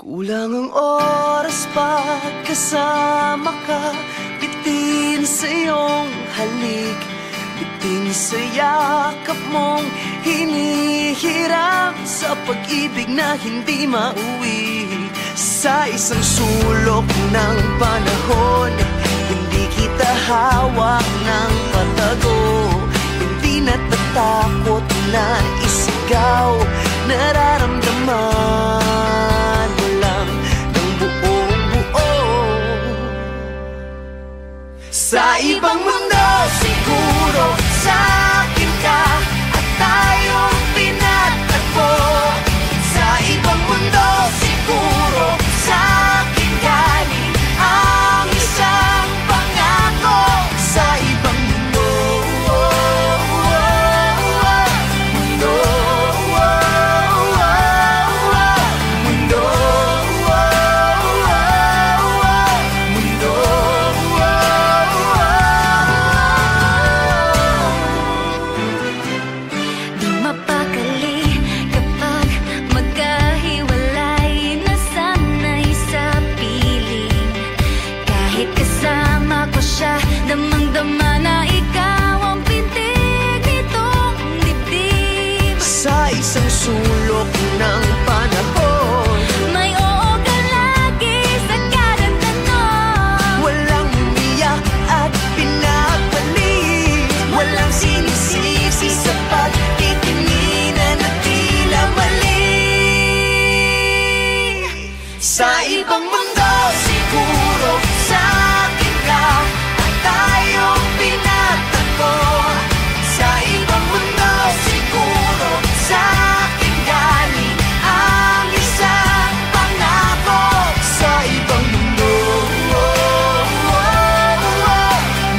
Kulang ang oras pagkasama ka, bitin sa iyong halik, bitin sa yakap mong hinihiram, sa pag-ibig na hindi mauwi. Sa isang sulok ng panahon, hindi kita hawak ng patago, hindi natatakot na isigaw, nararamdaman mo lang ng buong buo. Sa ibang mundo siguro, sa akin ka at tayong pinagtagpo. Sa ibang mundo siguro, sa akin galing ang isang pangako. Sa ibang mundo, mundo, mundo, mundo. Di mapakali kapag magkahiwalay, nasanay sa piling. Kahit kasama ko siya, damang-dama na ikaw ang pintig nitong dibdib. Sa isang sulok ng panahon, May oo ka lagi sa kada tanong. walang umiyak at pinagpalit, walang sinisisi sa pagtitinginan at tila mali. Sa ibang mundo siguro, sa akin ka at tayong pinagtagpo. Sa ibang mundo siguro, sa akin galing ang isang pangako. Sa ibang mundo,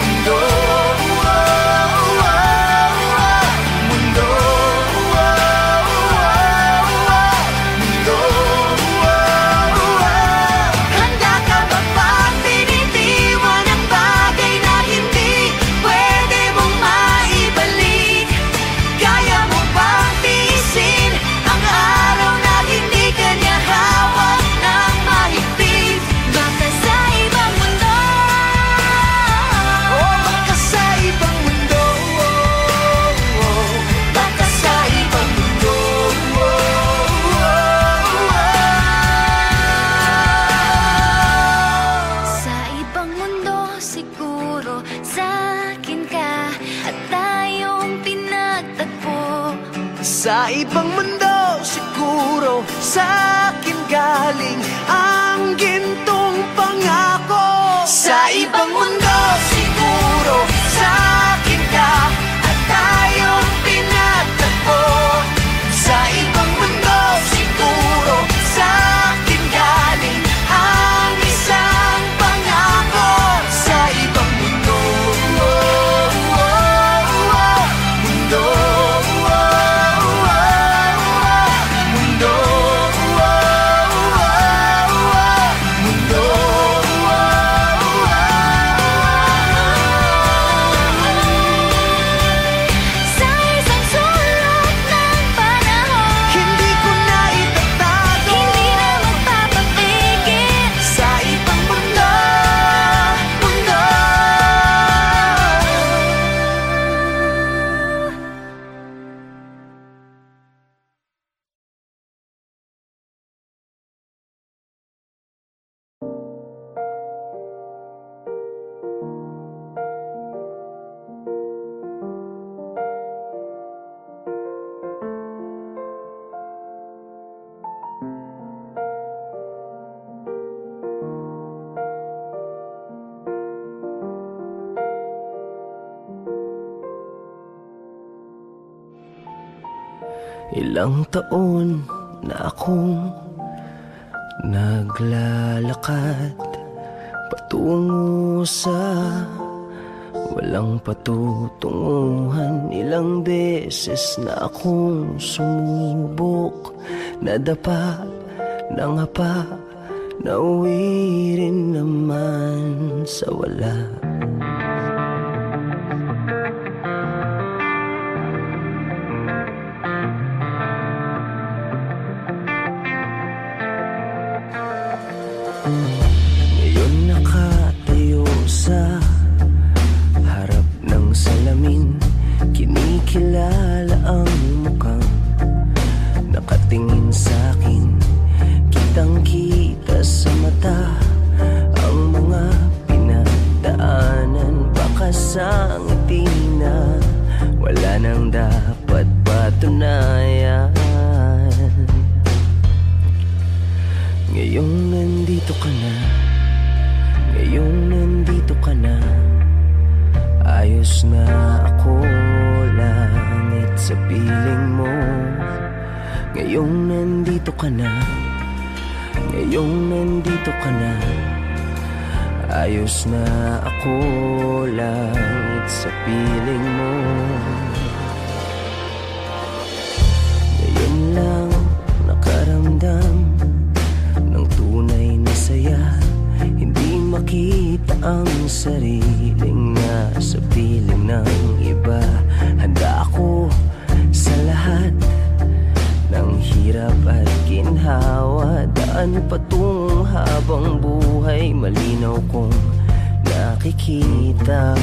mundo, mundo, handa ka ba bang binitiwan ang bagay na hindi pwede mong maibalik? Kaya mo bang tiisin ang araw na hindi ka niya hawak ng mahigpit? Baka sa ibang mundo, Baka sa ibang mundo, baka sa ibang mundo. sa ibang mundo siguro, sa akin ka at tayong pinagtagpo. Sa ibang mundo siguro, sa akin galing ang gintong pangako. Sa ibang mundo siguro, sa akin ka at tayong pinagtagpo. Sa ibang mundo siguro, sa akin galing ang isang pangako. Sa ibang mundo, mundo, mundo, mundo. Sa isang sulok ng panahon, Hindi ko na itatago, hindi na magpapapigil. sa ibang mundo, mundo. Ilang taon na akong naglalakad patungo sa walang patutunguhan. Ilang beses na akong sumubok, nadapa, nangapa, nauwi rin naman sa wala. Ngayon nakatayo sa harap ng salamin, kinikilala ang mukhang nakatingin sa'kin. Kitang-kita sa mata ang mga pinagdaanan. Baka sa ngiti na wala nang dapat patunayan. Ngayong nandito ka na, ngayong nandito ka na, ayos na ako, langit sa piling mo. Ngayong nandito ka na, ngayong nandito ka na, ayos na ako, langit sa piling mo. Ngayon lang nakaramdam ng tunay na saya, hindi makita ang sariling nasa piling ng iba. Handa ako sa lahat ng hirap at ginhawa, daan patungo habang buhay, malinaw kong nakikita.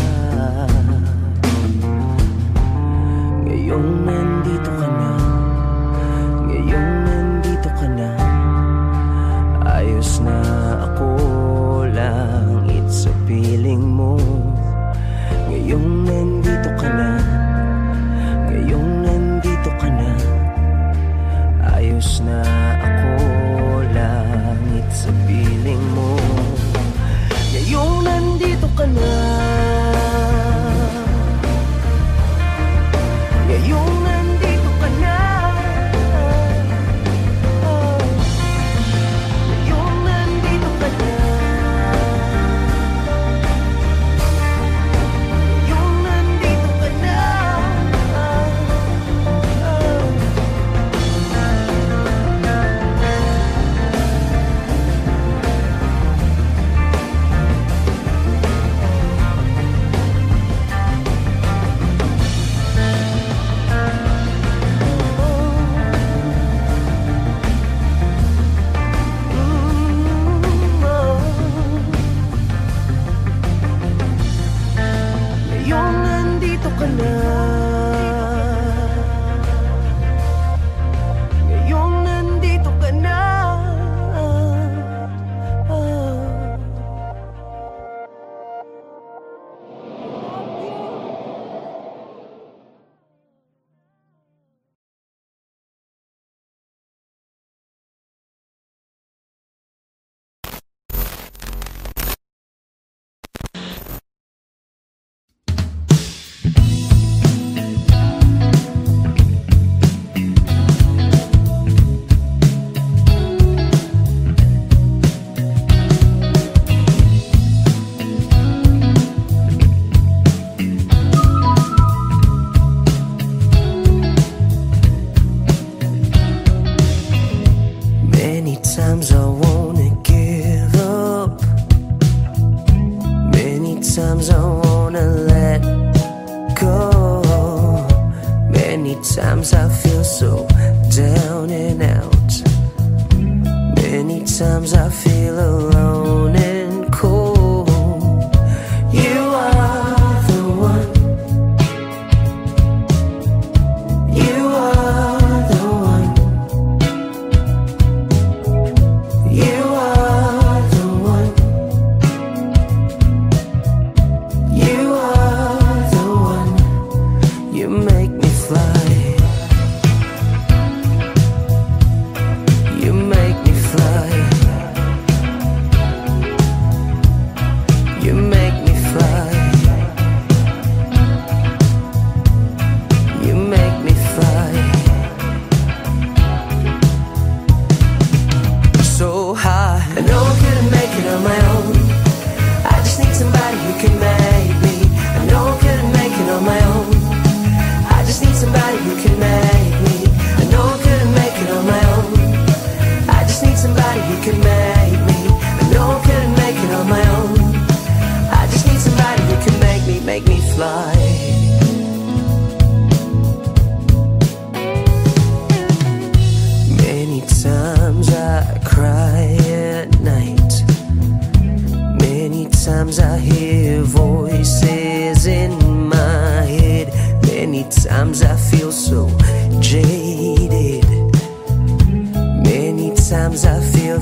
Ngayong nandito ka na, ngayong nandito ka na, ayos na ako, langit sa piling mo. Ngayong nandito ka na, ngayong nandito ka na, ayos na ako, langit sa piling mo. Ngayong nandito ka na, ngayong nandito ka na, ngayong nandito ka na, ngayong nandito ka na. Ngayong nandito ka na, ngayong nandito ka na. Many times I wanna give up, many times I wanna let go, many times I feel so down and out, many times I feel alone and cold. You are the one, you are the one, you are the one, you are the one. You make me fly, you make me fly.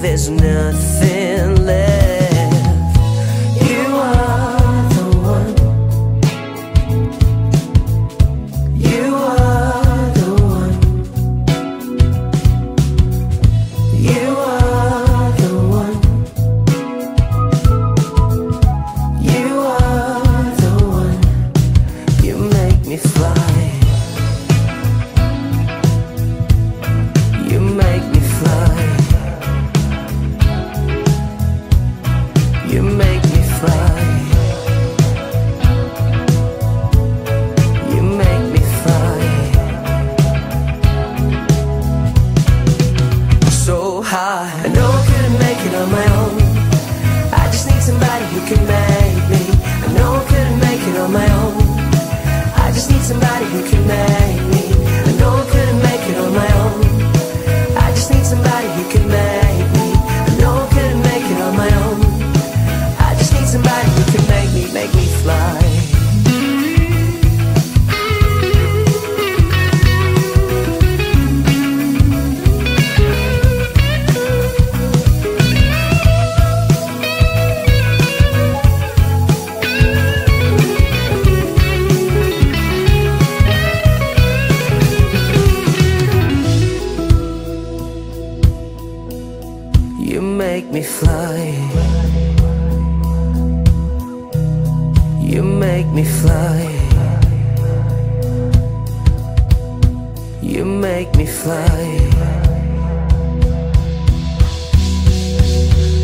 there's nothing left. You are the one. You are the one. You are the one. You are the one. You make me fly. You make me fly. You make me fly. You make me fly. So high, I know I couldn't make it on my own. I just need somebody who can make me. I know I couldn't make it on my own. I just need somebody who can make me. I know I couldn't make it on my own. I just need somebody who can make me. I know I couldn't make it on my own. I just need somebody who can make me fly. You make me fly. You make me fly. You make me fly.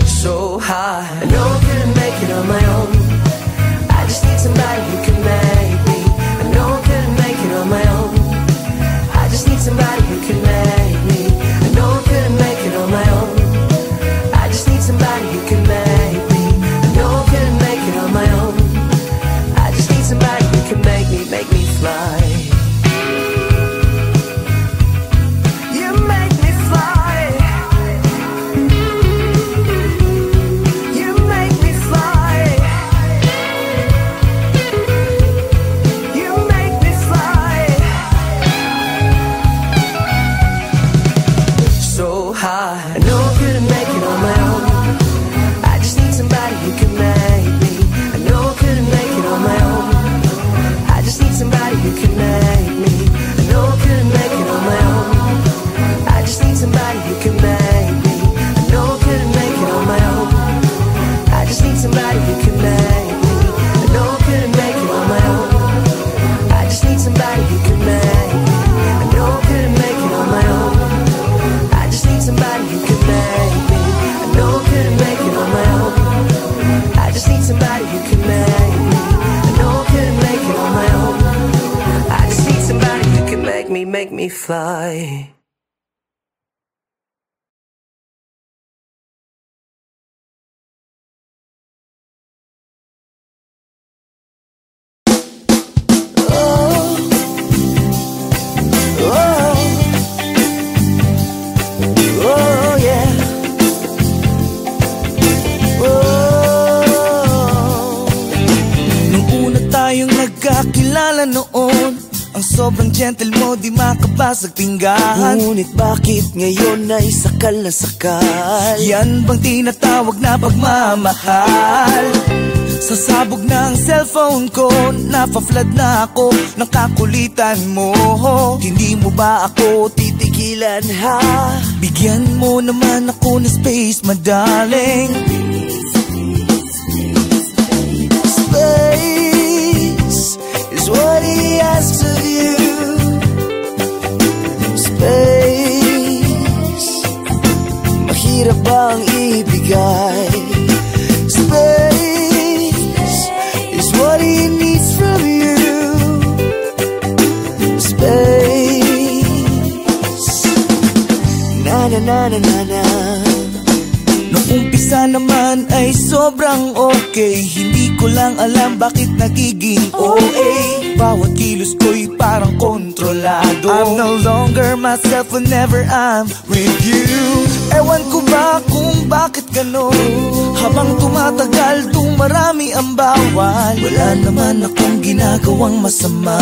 So high, I know I couldn't make it on my own. I just need somebody who can make me. I know I couldn't make it on my own. I just need somebody who can make me. I know I couldn't make it on my own. I just need somebody who can make me. I know I couldn't make it on my own. I just need somebody who can make me fly. You make me fly. You make me fly. You make me fly. So high, I know I couldn't make it on my own. I just need somebody who can make me. I know I couldn't make it on my own. I just need somebody who can make me. I know I couldn't make it on my own. I just need somebody who can make me. I know I couldn't make it on my own. I just need somebody who can make me. I know I couldn't make it on my own. I just need somebody who can make me. I know I couldn't make it on my own. I just need somebody who can make me. I know I couldn't make it on my own. I just need somebody who can make me. I know I couldn't make it on my own. I just need somebody who can make me fly. Oh yeah. Nung una tayong nagkakilala noon, ang sobrang gentle mo, di makabasag pinggan. Ngunit bakit ngayon ay sakal na sakal? Yan bang tinatawag na pagmamahal? Sa sabog ng cellphone ko, napaflood na ako ng kakulitan mo. Hindi mo ba ako titigilan ha? Bigyan mo naman ako ng space, madaling. Space is what he asks of you. Space, mahirap bang ibigay? Space is what he needs from you. Space, na na na na na na. Nung umpisa naman ay sobrang okay. Hindi ko lang alam bakit nagiging OA. Bawat kilos ko'y parang kontrolado. I'm no longer myself whenever I'm with you. Ewan ko ba kung bakit ganon? Habang tumatagal, dumarami ang bawal. Wala naman akong ginagawang masama.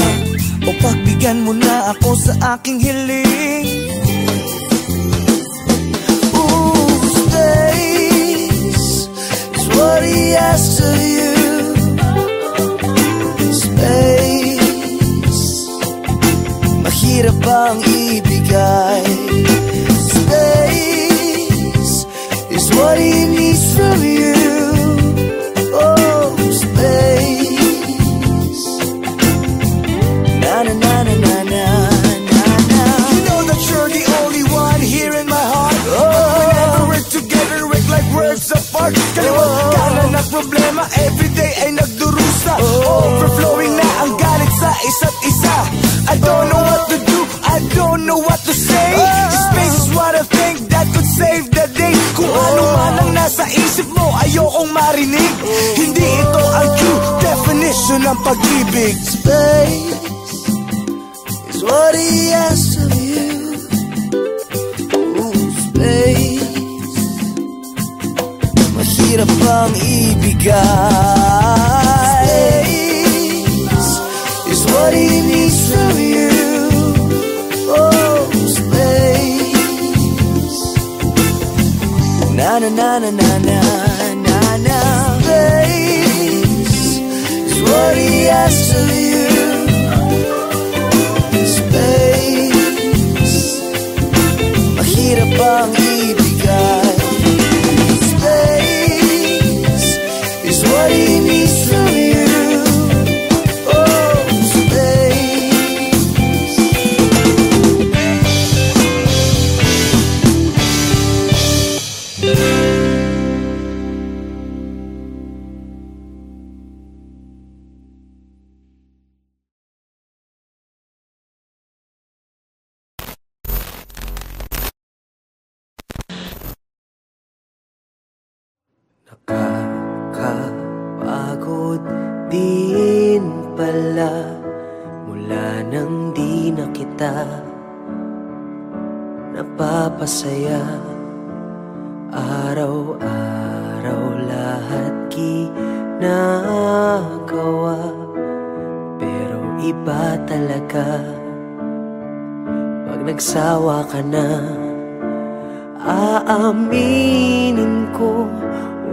O pagbigyan mo na ako sa aking hiling. Ooh, stay. problema everyday ay nagdurusa. Overflowing na ang galit sa isa't isa. I don't know what to do, I don't know what to say. Space is what I think that could save the day. Kung ano man ang nasa isip mo, ayokong marinig. Hindi ito ang true definition ng pag-ibig. Space is what he asks of you. Ooh, space, mahirap ang ibigay. Space is what he needs from you. Oh, space, na na na na na na na na. Space is what he asks of you. Space, mahirap ang ibigay. Space is what he needs from you. Oh, space. Nakakapagod din pala mula nang di na kita napapasaya. Araw-araw lahat ginagawa, pero iba talaga pag nagsawa ka na. Aaminin ko,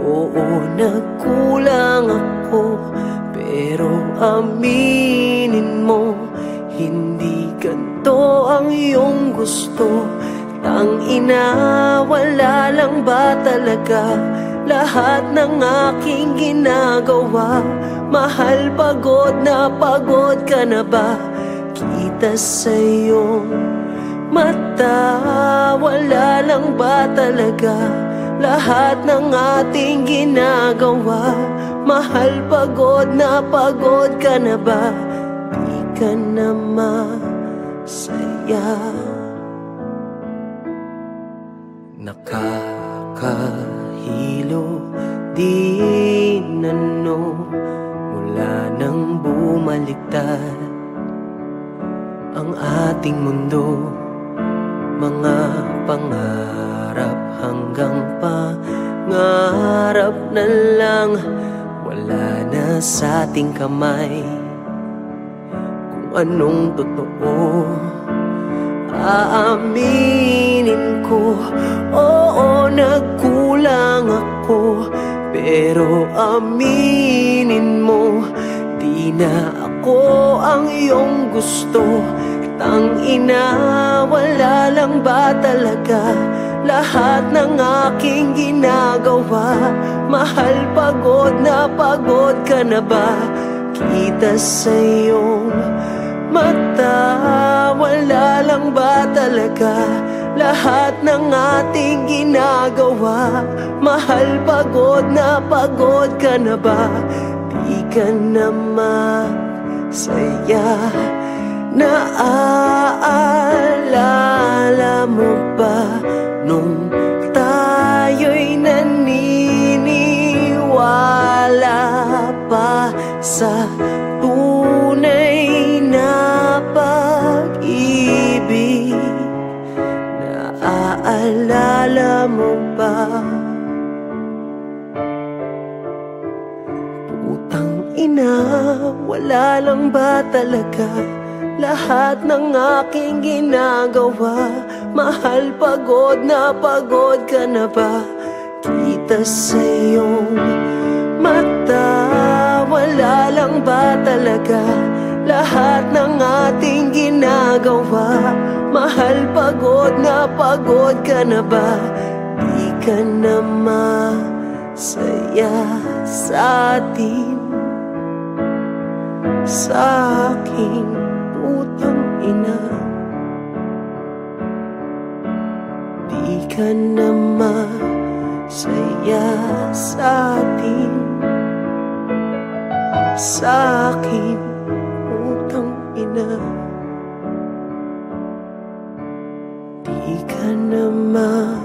oo, nagkulang ako, pero aminin mo, hindi ganito ang iyong gusto. Tangina, wala lang ba talaga lahat ng aking ginagawa? Mahal, pagod ka na ba? Kita sa iyong mata, wala lang ba talaga lahat ng ating ginagawa? Mahal, pagod ka na ba? Di ka na masaya. Nakakahilo din ano mula nang bumaliktad ang ating mundo. Mga pangarap hanggang pangarap na lang, wala na sa ating kamay kung anong totoo. Aaminin ko, oo, nagkulang ako, pero aminin mo, di na ako ang iyong gusto. Tangina, wala lang ba talaga lahat ng aking ginagawa? Mahal, pagod ka na ba? Kita sa iyong mata, wala lang ba talaga lahat ng ating ginagawa? Mahal, pagod ka na ba? Di ka na masaya. Naaalala mo ba nung tayo'y naniniwala pa sa tunay na pag-ibig? Naaalala mo ba? Putang ina, wala lang ba talaga lahat ng aking ginagawa? Mahal, pagod ka na ba? Kita sa iyong mata, wala lang ba talaga lahat ng ating ginagawa? Mahal, pagod ka na ba? Di ka na masaya sa atin, sa aking putang ina. Di ka na masaya sa atin. sa akin, utang ina. Di ka na masaya.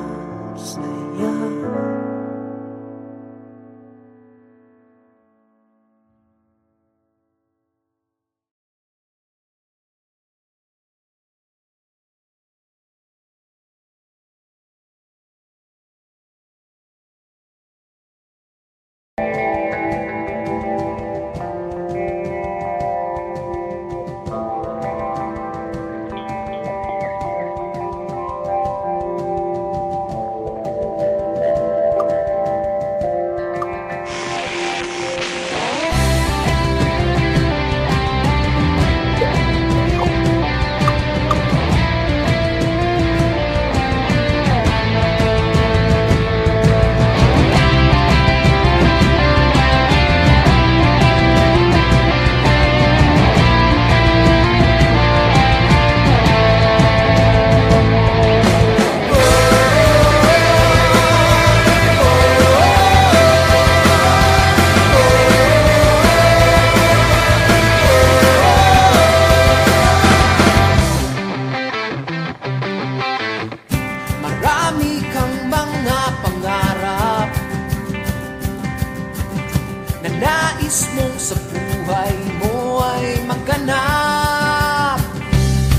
nais mong sa buhay mo ay magganap.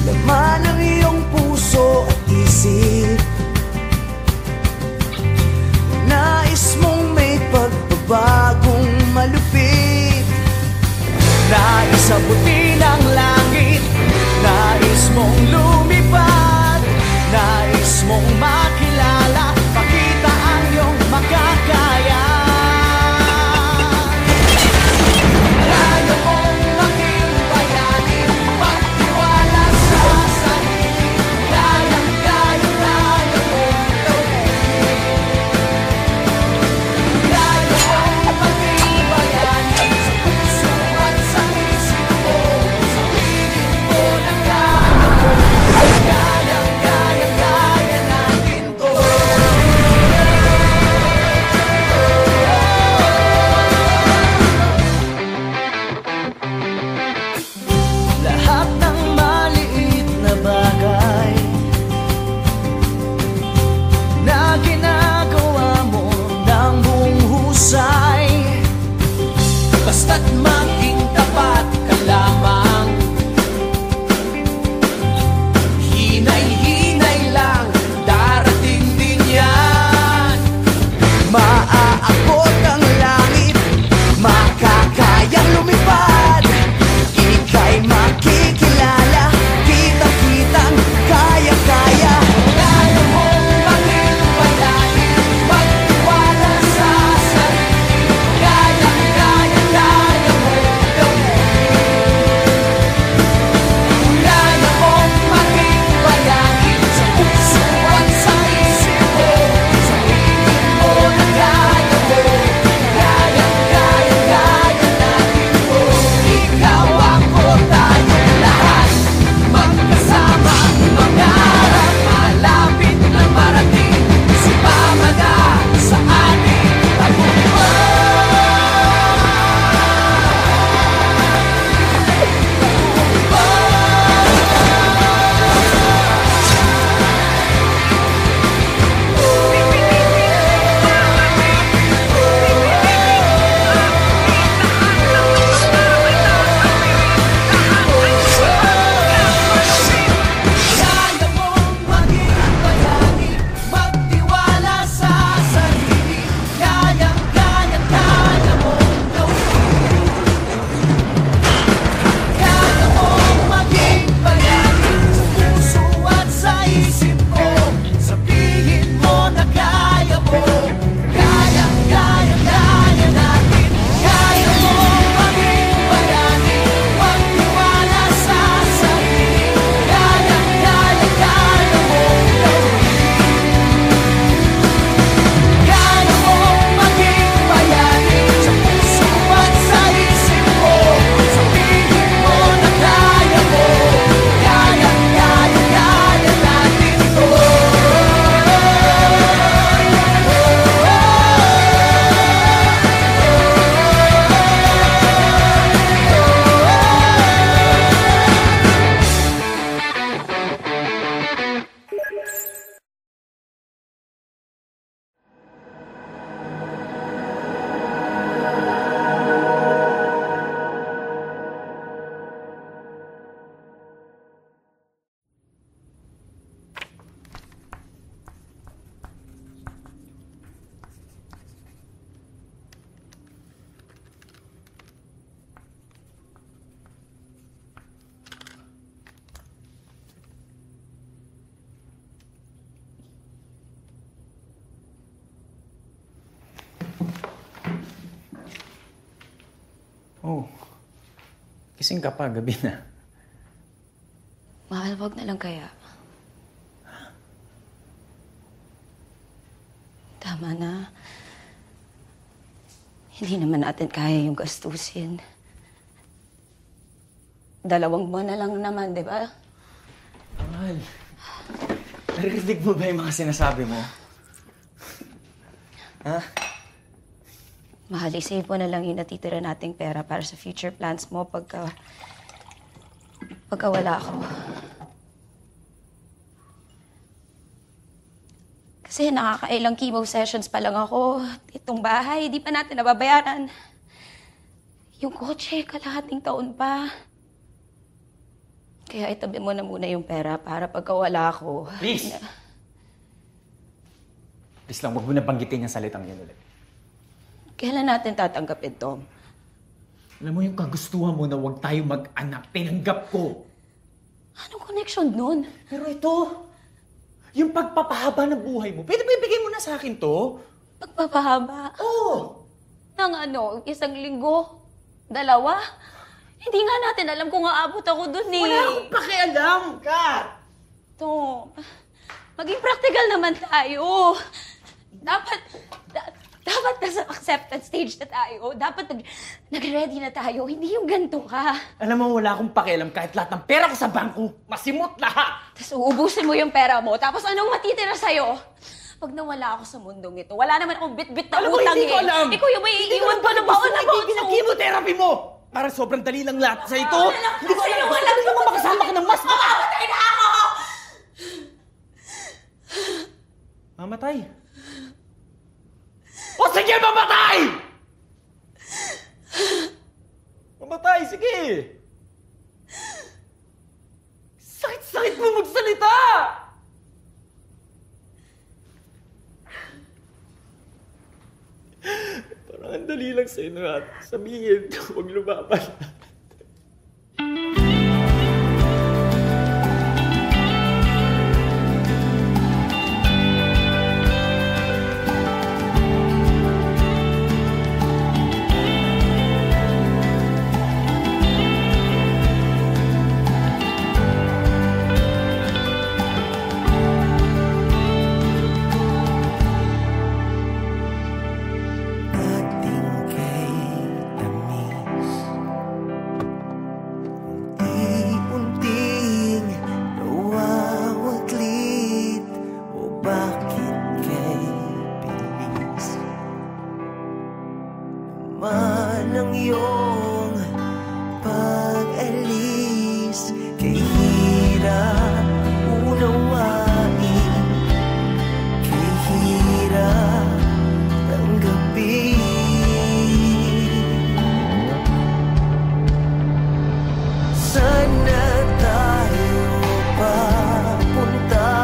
Laman ang iyong puso at isip, nais mong may pagbabagong malupit. Nais abutin ang langit, nais mong lumipad, nais mong makilala, pakita ang iyong makakaya. Kaya mong maging bayanin, magtiwala sa sarili, kayang-kaya mong gawin. Kaya mong maging bayanin, sa puso at sa isip mo, sa piling mo na kaya mo. Kayang-kaya natin Oh. Kising ka pa, gabi na. Mahal, wag na lang kaya. Tama na. Hindi naman natin kaya yung gastusin. 2 buwan na lang naman, di ba? Mahal, narinig mo ba yung mga sinasabi mo? Ha? Mahal, isave mo na lang yung natitira nating pera para sa future plans mo pagka wala ako. Kasi nakakailang chemo sessions pa lang ako. Itong bahay, di pa natin nababayaran. Yung kotse, kalahating taon pa. Kaya itabi mo na muna yung pera para pagka wala ako. Please! Please lang, huwag mo na banggitin yung salitang yun ulit. Kailan natin tatanggapin, Tom? Alam mo yung kagustuhan mo na huwag tayo mag-anak, tinanggap ko. Anong connection nun? Pero ito, yung pagpapahaba ng buhay mo, pwede ba ibigay mo na sa akin to? Pagpapahaba? Oo! Nang 1 linggo? 2? Hindi nga natin alam kung aabot ako dun eh. Wala akong pakialam, Kat! Tom, maging practical naman tayo. Dapat nasa acceptance stage na tayo. Dapat nag-ready na tayo. Hindi yung ganito ka. Alam mo, wala akong pakialam kahit lahat ng pera ko sa bangko. Masimot lahat! Tapos uubusin mo yung pera mo. Tapos anong matitira sa'yo? Pag nawala ako sa mundong ito, wala naman akong bit-bit na Alam mo, utang hindi ko alam! Ikaw yung may iiwan pa ng baon na baon sa chemotherapy mo! Para sobrang dali lang lahat sa ito. Hindi ko alam kung hindi mo makasama ka ng mas. Mamamatay na ako! Mamatay? O sige, mamatay! Mamatay, sige! Sakit-sakit mo magsalita! Parang ang dali lang sa'yo na sabihin, huwag lumaban. Ang iyong pag-alis, kay hirap unawain, kay hirap tanggapin. Saan na tayo papunta?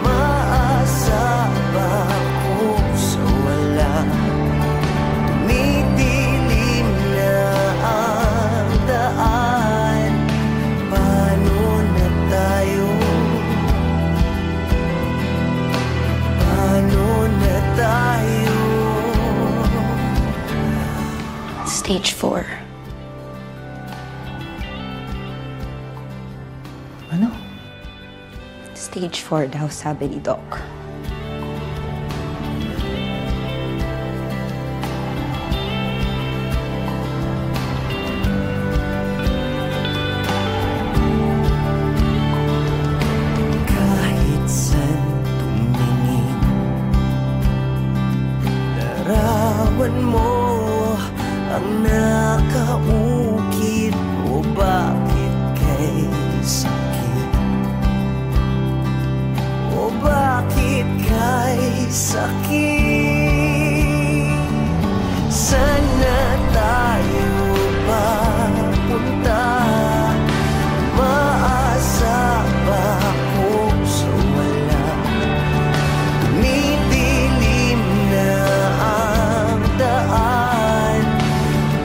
Maasa ba ako sa wala? Tumidilim na ang daan. Paano na tayo? Paano na tayo? Stage 4. Ano? Stage 4 daw, sabi ni Doc. Kahit saan tumingin, larawan mo ang nakaukit. O bakit kay sakit? O bakit kay sakit? Saan na tayo papunta? Maasa ba ako sa wala? Tumidilim na ang daan.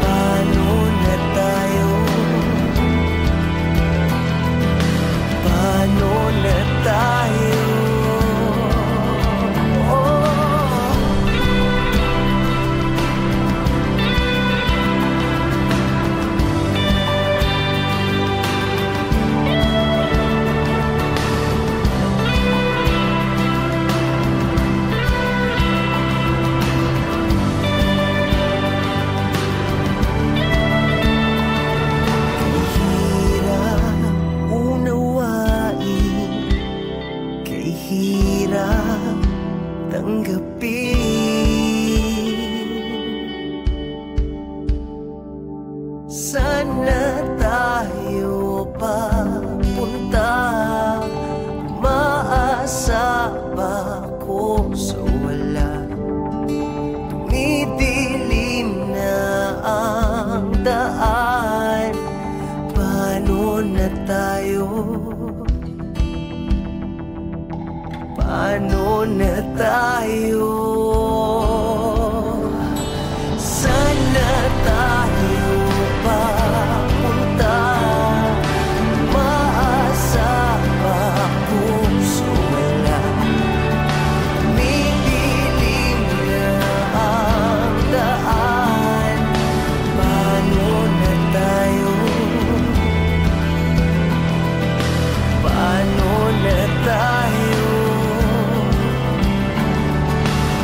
Paano na tayo? Paano na tayo? Oh. hirap tanggapin. Sana tayo papunta, umaasa ba ko sa wala? Tumidilim na ang daan, paano na tayo? Paano na tayo? Sana tayo papunta, umaasa ba kung sa wala? Tumidilim na ang daan, paano na tayo? Paano na tayo?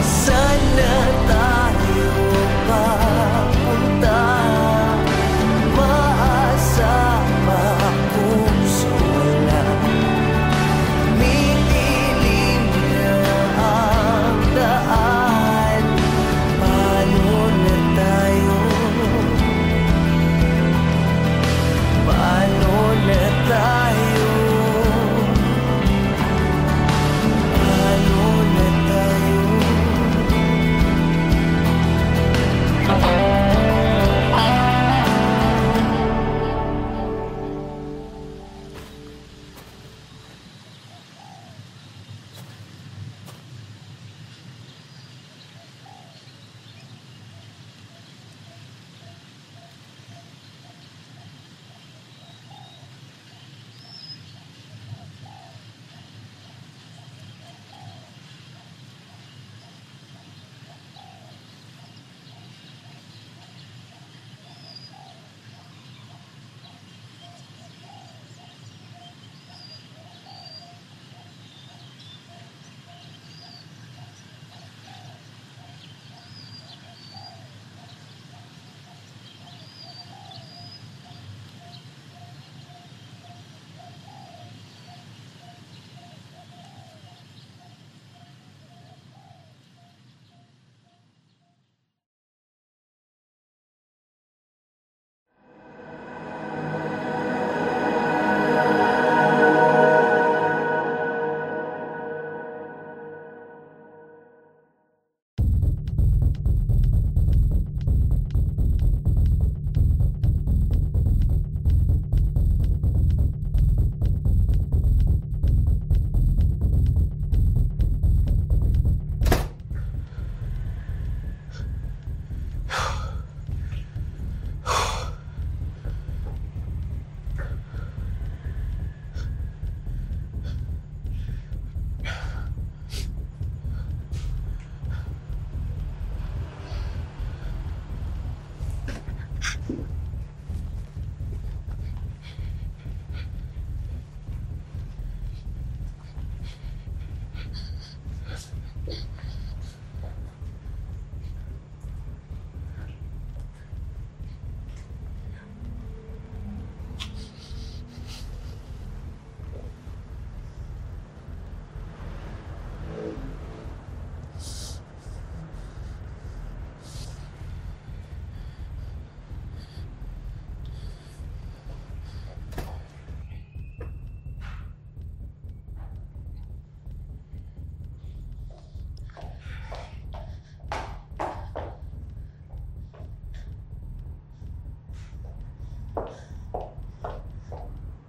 Sana tayo papunta, umaasa ba kung sa wala? Tumidilim na ang daan, paano na tayo? Paano na tayo? Paano na tayo?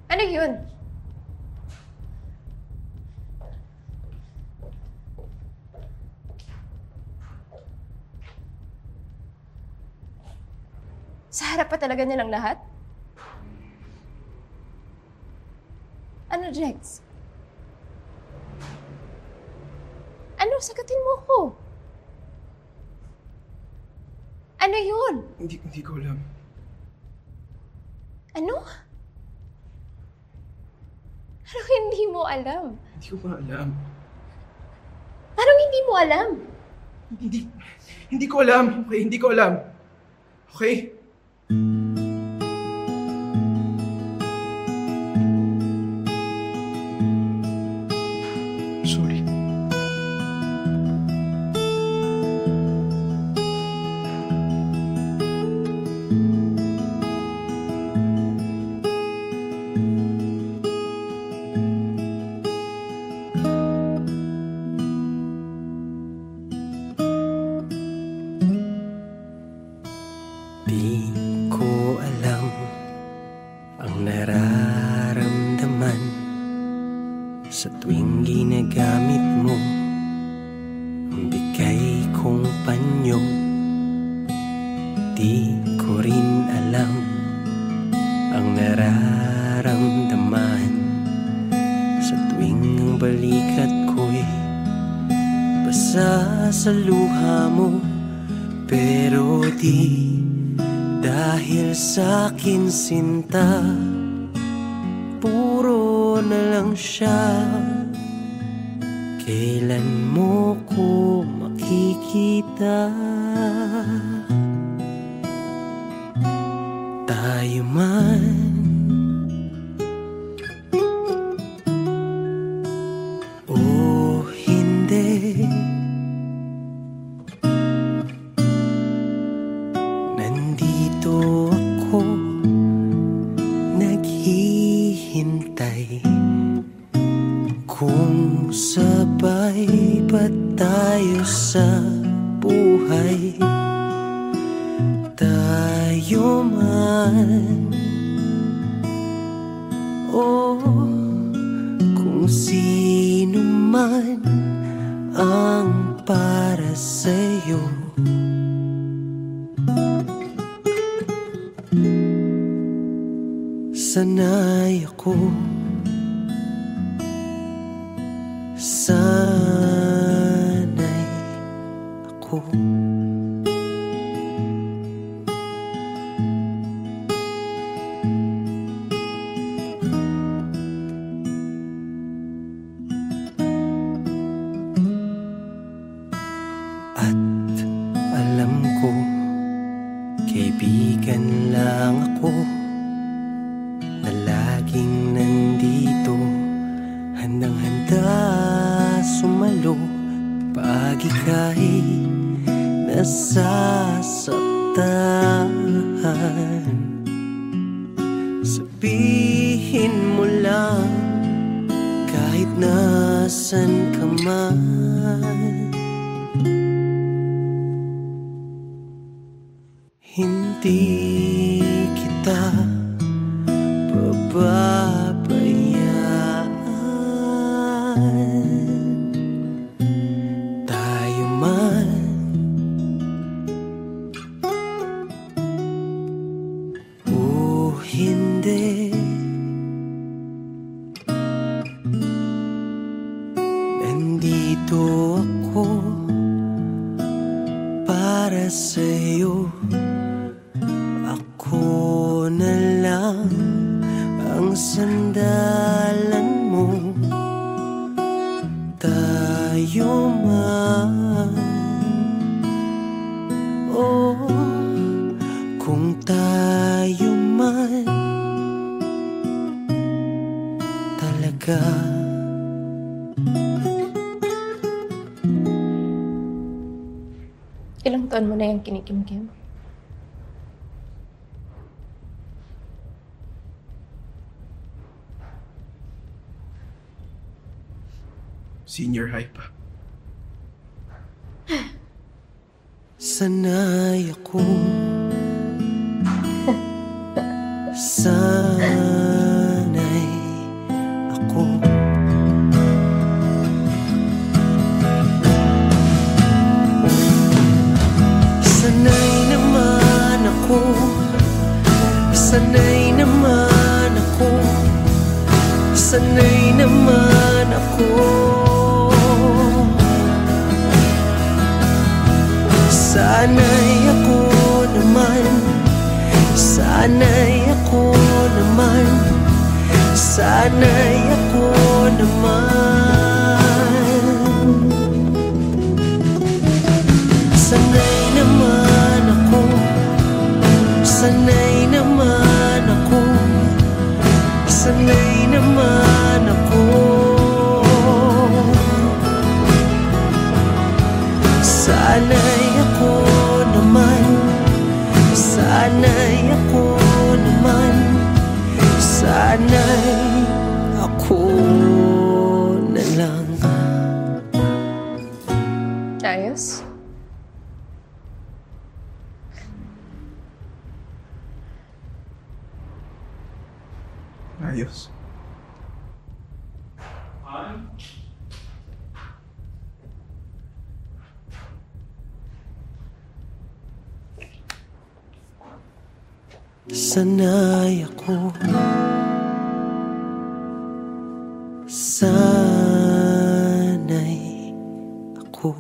Ano yun? Sa harap pa talaga nilang lahat? Ano, Jex? Ano? Sagutin mo ko. Ano yun? Hindi ko alam. Ano? Ano hindi mo alam? Hindi ko pa alam. Parang hindi mo alam. Hindi ko alam. Okay, hindi ko alam. Okay? Sorry. Di ko rin alam ang nararamdaman sa tuwing ang balikat ko'y basa sa luha mo. Pero di dahil sa'kin sinta, puro na lang siya. Kailan mo ko makikita? Tayo man o hindi, nandito ako naghihintay. Kung sabay ba tayo sa buhay, tayo man o kung sino man ang para sa'yo. Sanay ako, sanay ako. At alam ko, kaibigan lang ako na laging nandito, handang-handa sumalo pag ika'y nasasaktan. Sabihin mo lang kahit nasan ka man, hindi kita pababayaan. Tayo man o hindi, nandito ako para sa'yo. Ako na lang ang sandalan mo. Tayo man o kung tayo man talaga. Ilang taon mo na yung kinikimkim? Senior high pa. Sanay ako, sanay ako. Sanay naman ako, sanay naman ako, sanay naman ako. Sanay ako naman, sanay ako naman, sanay ako naman. Sanay naman ako, sanay naman ako, sanay naman ako. Sanay ako naman, sanay ako naman, sanay ako na lang. Ayos? Ayos. Sana'y ako, sana'y ako.